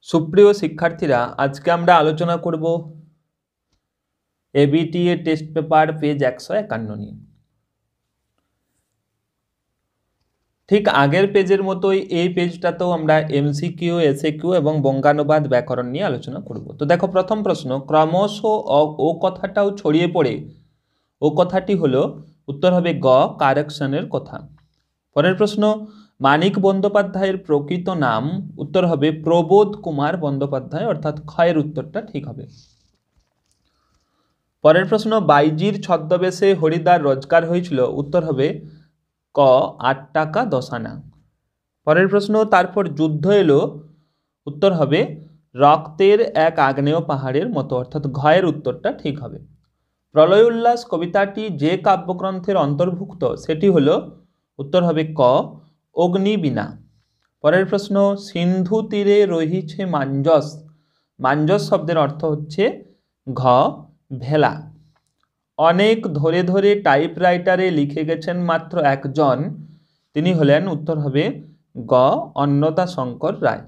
সুপ্রিয় শিক্ষার্থীরা, আজকে আমরা আলোচনা করব এবিটিএ টেস্ট পেপার পেজ 151 নিয়ে। ঠিক আগের পেজের মতোই এই পেজটাতেও আমরা এমসিকিউ, এসএকিউ এবং বঙ্গানুবাদ ব্যাকরণ নিয়ে আলোচনা করব। তো দেখো, প্রথম প্রশ্ন, ক্রমশ ও কথাটাও ছড়িয়ে পড়ে, ও কথাটি হলো, উত্তর হবে গ, কারেকশনের কথা। পরের প্রশ্ন, মানিক বন্দ্যোপাধ্যায়ের প্রকৃত নাম, উত্তর হবে প্রবোধ কুমার বন্দ্যোপাধ্যায়, অর্থাৎ ক্ষয়ের উত্তরটা ঠিক হবে। পরের প্রশ্ন, বাইজির ছদ্মবেশে হরিদার রোজগার হয়েছিল, উত্তর হবে ক, 8 টাকা 10 আনা। পরের প্রশ্ন, তারপর যুদ্ধ এলো, উত্তর হবে রক্তের এক আগ্নেয় পাহাড়ের মতো, অর্থাৎ ঘয়ের উত্তরটা ঠিক হবে। প্রলয় উল্লাস কবিতাটি যে কাব্যগ্রন্থের অন্তর্ভুক্ত সেটি হলো, উত্তর হবে ক, অগ্নিবীণা। পরের প্রশ্ন, সিন্ধু তীরে রহিছে মাঞ্জস, মাঞ্জস শব্দের অর্থ হচ্ছে ঘ, ভেলা। অনেক ধরে ধরে টাইপরাইটারে লিখে গেছেন মাত্র একজন, তিনি হলেন, উত্তর হবে গ, অন্নদা শঙ্কর রায়।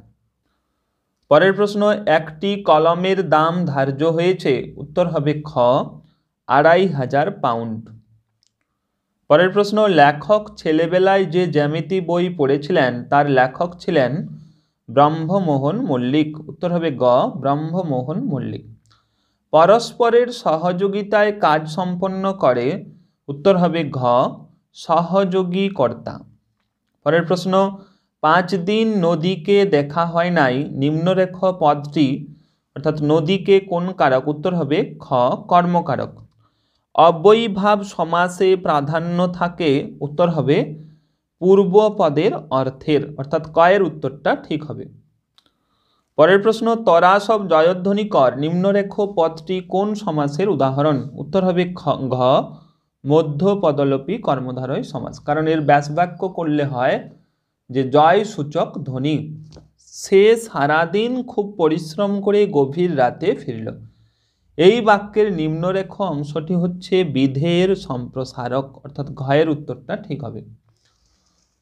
পরের প্রশ্ন, একটি কলমের দাম ধার্য হয়েছে, উত্তর হবে খ, 2500 পাউন্ড। পরের প্রশ্ন, লেখক ছেলেবেলায় যে জ্যামিতি বই পড়েছিলেন তার লেখক ছিলেন ব্রহ্মমোহন মল্লিক, উত্তর হবে গ, ব্রহ্মমোহন মল্লিক। পরস্পরের সহযোগিতায় কাজ সম্পন্ন করে, উত্তর হবে ঘ, সহযোগী কর্তা। পরের প্রশ্ন, 5 দিন নদীকে দেখা হয় নাই, নিম্নরেখ পদটি, অর্থাৎ নদীকে কোন কারক, উত্তর হবে খ, কর্মকারক। অব্যয়ীভাব সমাসে প্রাধান্য থাকে, উত্তর হবে পূর্ব পদের অর্থের, অর্থাৎ কয়ের উত্তরটা ঠিক হবে। পরের প্রশ্ন, তরাসব জয়ধ্বনি কর, নিম্নরেখ পদটি কোন সমাসের উদাহরণ, উত্তর হবে ঘ, মধ্য পদলোপী কর্মধারয় সমাস। কারণ এর ব্যাসবাক্য করলে হয় যে জয় সূচক ধ্বনি। সে সারাদিন খুব পরিশ্রম করে গভীর রাতে ফিরল, এই বাক্যের নিম্নরেখ অংশটি হচ্ছে বিধের সম্প্রসারক, অর্থাৎ ঘয়ের উত্তরটা ঠিক হবে।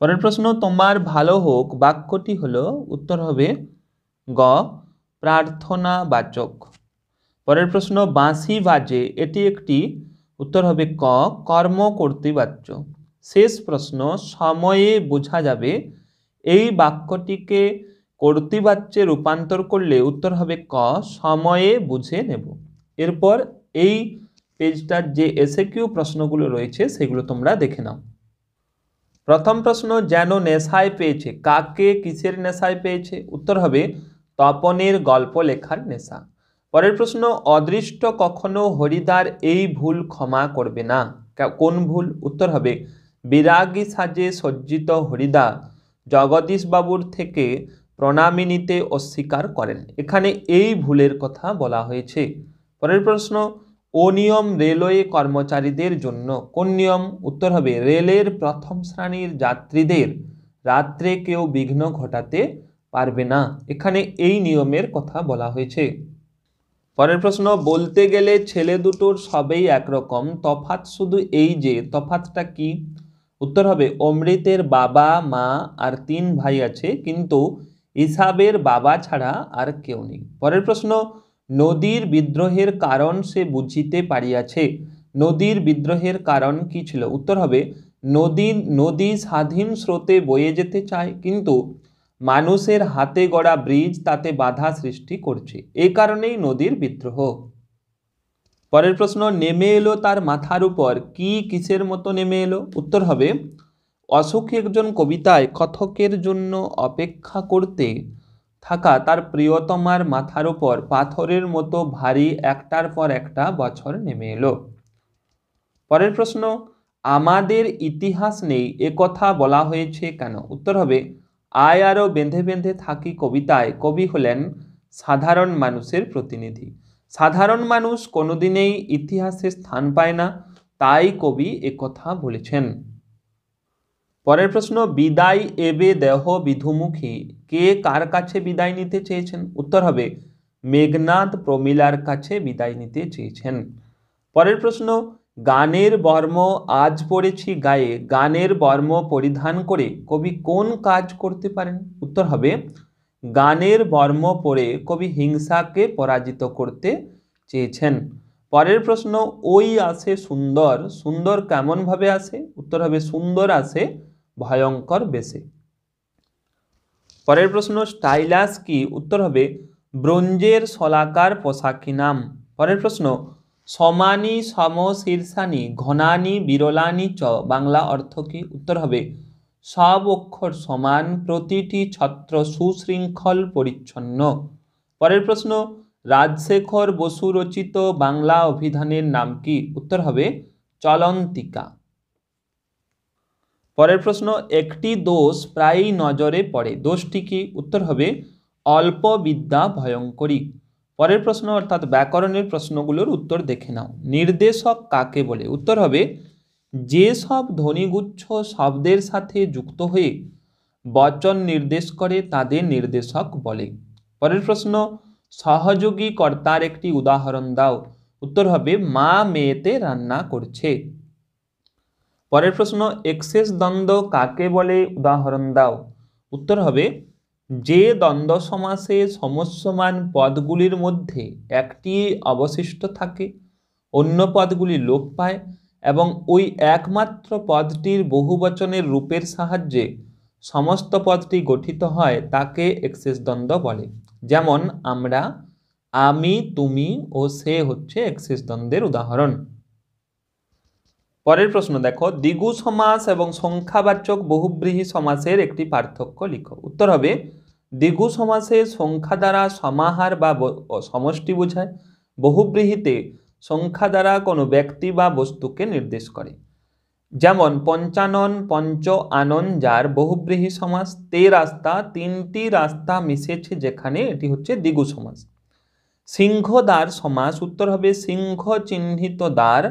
পরের প্রশ্ন, তোমার ভালো হোক বাক্যটি হলো, উত্তর হবে গ, প্রার্থনা বাচক। পরের প্রশ্ন, বাঁশি বাজে, এটি একটি, উত্তর হবে ক, কর্ম কর্তৃবাচ্য। শেষ প্রশ্ন, সময়ে বোঝা যাবে, এই বাক্যটিকে কর্তৃবাচ্যে রূপান্তর করলে উত্তর হবে ক, সময়ে বুঝে নেব। এরপর এই পেজটার যে এসএকিউ প্রশ্নগুলো রয়েছে সেগুলো তোমরা দেখে নাও। প্রথম প্রশ্ন, যেন নেশায় পেয়েছে, কাকে কিসের নেশায় পেয়েছে, উত্তর হবে তপনের গল্প লেখার নেশা। পরের প্রশ্ন, অদৃষ্ট কখনো হরিদার এই ভুল ক্ষমা করবে না, কোন ভুল, উত্তর হবে বিরাগী সাজে সজ্জিত হরিদা জগদীশ বাবুর থেকে প্রণামী নিতে অস্বীকার করেন, এখানে এই ভুলের কথা বলা হয়েছে। পরের প্রশ্ন, অনিয়ম রেলওয়ে কর্মচারীদের জন্য, কোন নিয়ম, উত্তর হবে রেলের প্রথম শ্রেণীর যাত্রীদের রাত্রে কেউ বিঘ্ন ঘটাতে পারবে না, এখানে এই নিয়মের কথা বলা হয়েছে। পরের প্রশ্ন, বলতে গেলে ছেলে দুটোর সবেই একরকম, তফাৎ শুধু এই যে, তফাৎটা কি, উত্তর হবে অমৃতের বাবা মা আর 3 ভাই আছে, কিন্তু ইসাবের বাবা ছাড়া আর কেউ নেই। পরের প্রশ্ন, নদীর বিদ্রোহের কারণ সে বুঝিতে পারিয়াছে, নদীর বিদ্রোহের কারণ কি ছিল, উত্তর হবে নদী স্বাধীন স্রোতে বয়ে যেতে চায়, কিন্তু মানুষের হাতে গড়া ব্রিজ তাতে বাধা সৃষ্টি করছে, এই কারণেই নদীর বিদ্রোহ। পরের প্রশ্ন, নেমে এলো তার মাথার উপর, কি কিসের মতো নেমে এলো, উত্তর হবে অসুখী একজন কবিতায় কথকের জন্য অপেক্ষা করতে থাকা তার প্রিয়তমার মাথার উপর পাথরের মতো ভারী একটার পর একটা বছর নেমে এলো। পরের প্রশ্ন, আমাদের ইতিহাস নেই এ কথা বলা হয়েছে কেন, উত্তর হবে আয় আরো বেঁধে বেঁধে থাকি কবিতায় কবি হলেন সাধারণ মানুষের প্রতিনিধি, সাধারণ মানুষ কোনোদিনেই ইতিহাসে স্থান পায় না, তাই কবি এ কথা বলেছেন। পরের প্রশ্ন, বিদায় এবে দেহ বিধুমুখী, কে কার কাছে বিদায় নিতে চেয়েছেন, উত্তর হবে মেঘনাদ প্রমিলার কাছে বিদায় নিতে চেয়েছেন। পরের প্রশ্ন, গানের বর্ম আজ পড়েছি গায়ে, গানের বর্ম পরিধান করে কবি কোন কাজ করতে পারেন, উত্তর হবে গানের বর্ম পরে কবি হিংসাকে পরাজিত করতে চেয়েছেন। পরের প্রশ্ন, ওই আসে সুন্দর, সুন্দর কেমন ভাবে আসে? উত্তর হবে সুন্দর আসে ভয়ঙ্কর বেশে। পরের প্রশ্ন, স্টাইলাস কি? উত্তর হবে ব্রোঞ্জের শলাকার পোশাকি নাম। পরের প্রশ্ন, সমানি সমশীর্ষানি ঘনানি বিরলানি চ বাংলা অর্থ কি? উত্তর হবে সব অক্ষর সমান, প্রতিটি ছত্র সুশৃঙ্খল পরিচ্ছন্ন। পরের প্রশ্ন, রাজশেখর বসু রচিত বাংলা অভিধানের নাম কি? উত্তর হবে চলন্তিকা। পরের প্রশ্ন, একটি দোষ প্রায়ই নজরে পড়ে, দোষটি কি? উত্তর হবে অল্প বিদ্যা ভয়ঙ্করী। পরের প্রশ্ন অর্থাৎ ব্যাকরণের প্রশ্নগুলোর উত্তর দেখে নাও। নির্দেশক কাকে বলে? উত্তর হবে যে সব ধ্বনিগুচ্ছ শব্দের সাথে যুক্ত হয়ে বচন নির্দেশ করে তাদের নির্দেশক বলে। পরের প্রশ্ন, সহযোগী কর্তার একটি উদাহরণ দাও। উত্তর হবে মা মেয়েতে রান্না করছে। পরের প্রশ্ন, এক্সেস দ্বন্দ্ব কাকে বলে? উদাহরণ দাও। উত্তর হবে যে দ্বন্দ্ব সমাসে সমস্যমান পদগুলির মধ্যে একটি অবশিষ্ট থাকে, অন্য পদগুলি লোপ পায় এবং ওই একমাত্র পদটির বহুবচনের রূপের সাহায্যে সমস্ত পদটি গঠিত হয় তাকে এক্সেস দ্বন্দ্ব বলে। যেমন আমরা, আমি, তুমি ও সে হচ্ছে এক্সেস দ্বন্দ্বের উদাহরণ। পরের প্রশ্ন দেখো, দ্বিগু সমাস এবং সংখ্যাবাচক বহুব্রীহি সমাসের একটি পার্থক্য লিখো। উত্তর হবে দ্বিগু সমাসে সংখ্যা দ্বারা সমাহার বা সমষ্টি বোঝায়, বহুব্রীহিতে সংখ্যা দ্বারা কোনো ব্যক্তি বা বস্তুকে নির্দেশ করে। যেমন পঞ্চানন পঞ্চ আনন যার বহুব্রীহি সমাস, তে রাস্তা তিনটি রাস্তা মিশেছে যেখানে, এটি হচ্ছে দ্বিগু সমাস। সিংহদ্বার সমাস, উত্তর হবে সিংহ চিহ্নিত দ্বার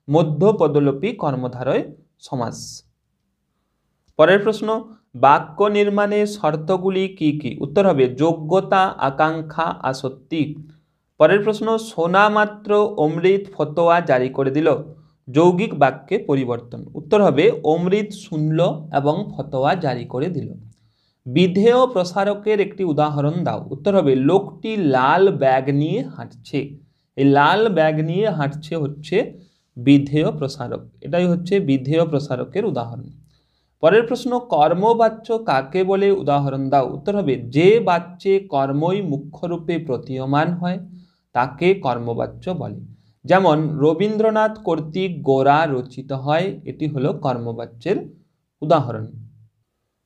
মধ্য পদলোপী কর্মধারয় সমাস। পরের প্রশ্ন, বাক্য নির্মাণের শর্তগুলি কি কি? উত্তর হবে যোগ্যতা, আকাঙ্ক্ষা, আসক্তি। পরের প্রশ্ন, সোনা মাত্র অমৃত ফতোয়া জারি করে দিল, যৌগিক বাক্যে পরিবর্তন। উত্তর হবে অমৃত শুনল এবং ফতোয়া জারি করে দিল। বিধেয় প্রসারকের একটি উদাহরণ দাও। উত্তর হবে লোকটি লাল ব্যাগ নিয়ে হাঁটছে। এই লাল ব্যাগ নিয়ে হাঁটছে হচ্ছে বিধেয় প্রসারক, এটাই হচ্ছে বিধেয় প্রসারকের উদাহরণ। পরের প্রশ্ন, কর্মবাচ্য কাকে বলে? উদাহরণ দাও। উত্তর হবে যে বাচ্যে কর্মই মুখ্যরূপে প্রতীয়মান হয় তাকে কর্মবাচ্য বলে। যেমন রবীন্দ্রনাথ কর্তৃক গোরা রচিত হয়, এটি হলো কর্মবাচ্যের উদাহরণ।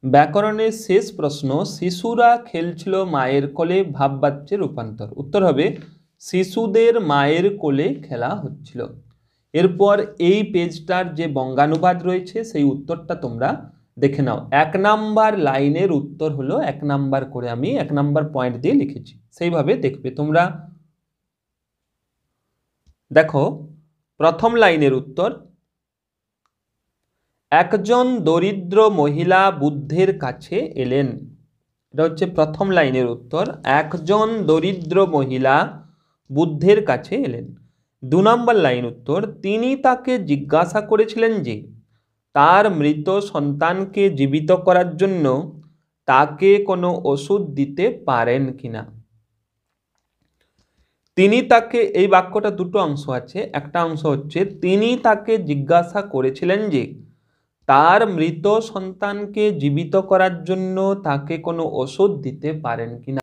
ব্যাকরণের শেষ প্রশ্ন, শিশুরা খেলছিল মায়ের কোলে ভাববাচ্যের রূপান্তর। উত্তর হবে শিশুদের মায়ের কোলে খেলা হচ্ছিল। এরপর এই পেজটার যে বঙ্গানুবাদ রয়েছে সেই উত্তরটা তোমরা দেখে নাও। 1 নাম্বার লাইনের উত্তর হলো 1 নাম্বার করে আমি 1 নাম্বার পয়েন্ট দিয়ে লিখেছি, সেইভাবে দেখবে তোমরা। দেখো প্রথম লাইনের উত্তর, একজন দরিদ্র মহিলা বুদ্ধের কাছে এলেন। এটা হচ্ছে প্রথম লাইনের উত্তর, একজন দরিদ্র মহিলা বুদ্ধের কাছে এলেন। 2 নম্বর লাইন উত্তর, তিনি তাকে জিজ্ঞাসা করেছিলেন যে তার মৃত সন্তানকে জীবিত করার জন্য তাকে কোনো ওষুধ দিতে পারেন কিনা। তিনি তাকে, এই বাক্যটা দুটো অংশ আছে, একটা অংশ হচ্ছে তিনি তাকে জিজ্ঞাসা করেছিলেন যে তার মৃত সন্তানকে জীবিত করার জন্য তাকে কোনো ওষুধ দিতে পারেন কিনা।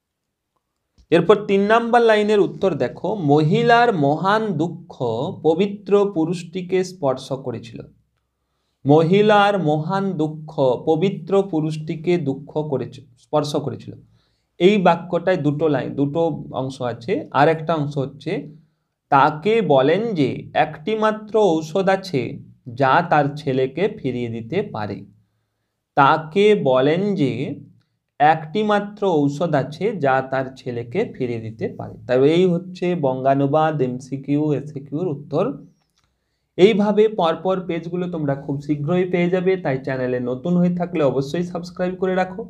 এরপর 3 নম্বর লাইনের উত্তর দেখো, মহিলার মহান দুঃখ পবিত্র পুরুষটিকে স্পর্শ করেছিল। মহিলার মহান দুঃখ পবিত্র পুরুষটিকে স্পর্শ করেছিল। এই বাক্যটায় দুটো অংশ আছে। আর একটা অংশ হচ্ছে তাকে বলেন যে একটি মাত্র ঔষধ আছে যা তার ছেলেকে ফিরিয়ে দিতে পারে। তাকে বলেন যে একটি মাত্র ঔষধ আছে যা তার ছেলেকে ফিরিয়ে দিতে পারে। তাই এই হচ্ছে বঙ্গানুবাদ, এমসিকিউ, এসিকিউর উত্তর। এইভাবে পরপর পেজগুলো তোমরা খুব শীঘ্রই পেয়ে যাবে। তাই চ্যানেলে নতুন হয়ে থাকলে অবশ্যই সাবস্ক্রাইব করে রাখো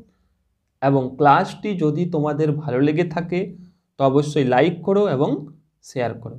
এবং ক্লাসটি যদি তোমাদের ভালো লেগে থাকে তো অবশ্যই লাইক করো এবং শেয়ার করো।